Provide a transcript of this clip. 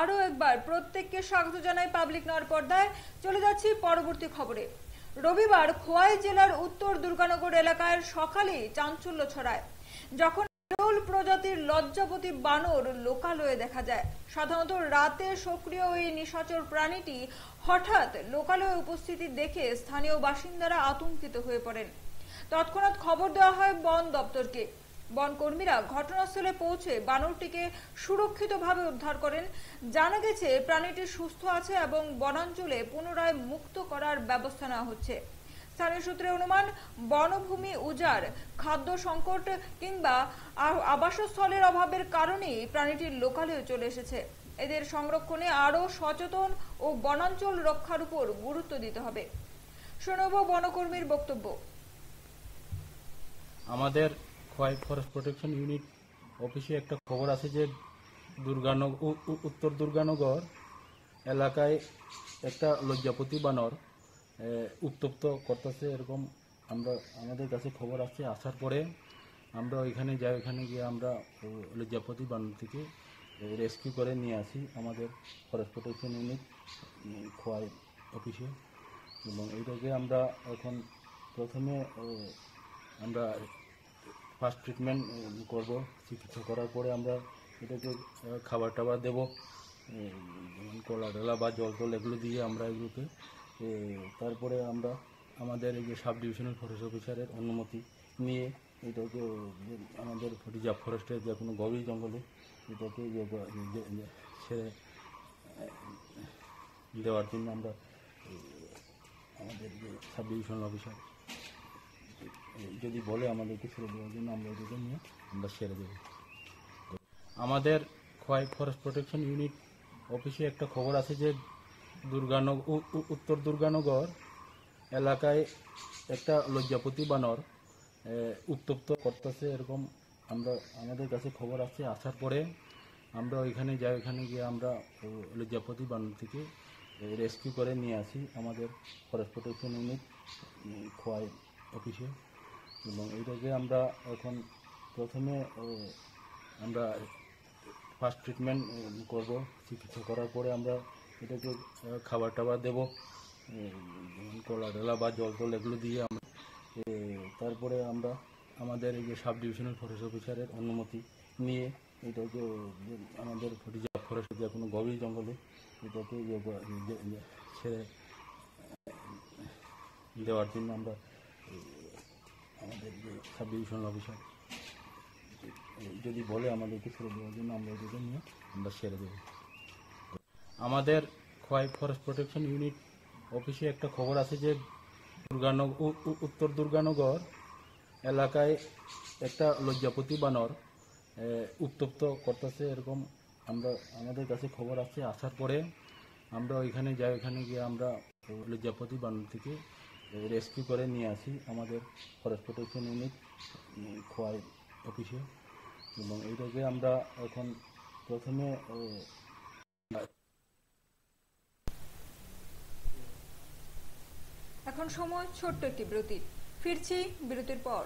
আরো একবার প্রত্যেককে স্বাগত জানাই পাবলিক নর পর্দায়। চলে যাচ্ছি পরবর্তী খবরে। রবিবার খোয়াই জেলার উত্তর দুর্গানগর এলাকায় সকালে চাঞ্চল্য ছড়ায় যখন বিরল প্রজাতির লজ্জাপতি বানর লোকালয়ে দেখা যায়। সাধারণত রাতে সক্রিয় এই নিশাচর প্রাণীটি হঠাৎ লোকালয়ে উপস্থিতি দেখে স্থানীয় বাসিন্দারা আতঙ্কিত হয়ে পড়েন। তৎক্ষণাৎ খবর দেওয়া হয় বন দপ্তরকে। বন কর্মীরা ঘটনাস্থলে পৌঁছে বানরটিকে সুরক্ষিতভাবে উদ্ধার করেন। জানা গেছে প্রাণীটি সুস্থ আছে এবং বনাঞ্চলে পুনরায় মুক্ত করার ব্যবস্থা নেওয়া হচ্ছে। স্থানীয় সূত্রে অনুমান, বনভূমি উজাড়, খাদ্য সংকট কিংবা আবাসস্থলের অভাবের কারণেই প্রাণীটি লোকালয়ে চলে এসেছে। এদের সংরক্ষণে আরো সচেতন ও বনাঞ্চল রক্ষার উপর গুরুত্ব দিতে হবে। শোনাব বনকর্মীর বক্তব্য। আমাদের খোয়াই ফরেস্ট প্রোটেকশন ইউনিট অফিসে একটা খবর আছে যে উত্তর দুর্গানগর এলাকায় একটা লজ্জাপতি বানর উত্তপ্ত করতেছে, এরকম আমাদের কাছে খবর আছে। আসার পরে আমরা ওইখানে যাই, ওইখানে গিয়ে আমরা লজ্জাপতি বানরটিকে রেস্কিউ করে নিয়ে আসি আমাদের ফরেস্ট প্রোটেকশন ইউনিট খোয়াই অফিসে। এবং এইটাকে আমরা এখন প্রথমে আমরা ফার্স্ট ট্রিটমেন্ট করব। চিকিৎসা করার পরে আমরা এটাকে খাবার টাবার দেবো, কলা টলা বা জল টল এগুলো দিয়ে আমরা এগুলোকে তারপরে আমরা আমাদের এই যে সাব ডিভিশনাল ফরেস্ট অফিসারের অনুমতি নিয়ে এটাকে আমাদের রিজার্ভ ফরেস্টের যে কোনো গভীর জঙ্গলে এটাকে ছেড়ে দেওয়ার জন্য আমরা আমাদের যে সাব ডিভিশনাল অফিসার যদি বলে আমাদেরকে ছেড়ে দেওয়ার জন্য আমরা এটাকে নিয়ে আমরা ছেড়ে দেব। আমাদের খোয়াই ফরেস্ট প্রোটেকশন ইউনিট অফিসে একটা খবর আছে যে উত্তর দুর্গানগর এলাকায় একটা লজ্জাপতি বানর উত্তপ্ত করতেছে, এরকম আমাদের কাছে খবর আছে। আসার পরে আমরা ওইখানে যাই, ওইখানে গিয়ে আমরা লজ্জাপতি বানরটিকে রেস্কিউ করে নিয়ে আসি আমাদের ফরেস্ট প্রোটেকশন ইউনিট খোয়াই অফিসে। এবং এইটাকে আমরা এখন প্রথমে আমরা ফার্স্ট ট্রিটমেন্ট করব। চিকিৎসা করার পরে আমরা এটাকে খাবার টাবার দেবো, কলা টলা বা জল টল এগুলো দিয়ে আমরা তারপরে আমরা আমাদের এই যে সাব ডিভিশনাল ফরেস্ট অফিসারের অনুমতি নিয়ে এটাকে আমাদের রিজার্ভ ফরেস্টের যে কোনো গভীর জঙ্গলে এটাকে ছেড়ে দেওয়ার জন্য আমরা আমাদের যে সাব ডিভিশনাল অফিসার যদি বলে আমাদেরকে ছেড়ে দেওয়ার জন্য আমরা এটাকে নিয়ে আমরা ছেড়ে দেব। আমাদের খোয়াই ফরেস্ট প্রোটেকশন ইউনিট অফিসে একটা খবর আছে যে উত্তর দুর্গানগর এলাকায় একটা লজ্জাপতি বানর উত্তপ্ত করতেছে, এরকম আমাদের কাছে খবর আছে। আসার পরে আমরা ওইখানে যাই, ওইখানে গিয়ে আমরা লজ্জাপতি বানরটিকে রেস্কিউ করে নিয়ে আসি আমাদের ফরেস্ট প্রোটেকশন ইউনিট খোয়াই অফিসে। এবং এইটাকে আমরা এখন প্রথমে এখন সময় ছোট্ট একটি বিরতির। ফিরছি বিরতির পর।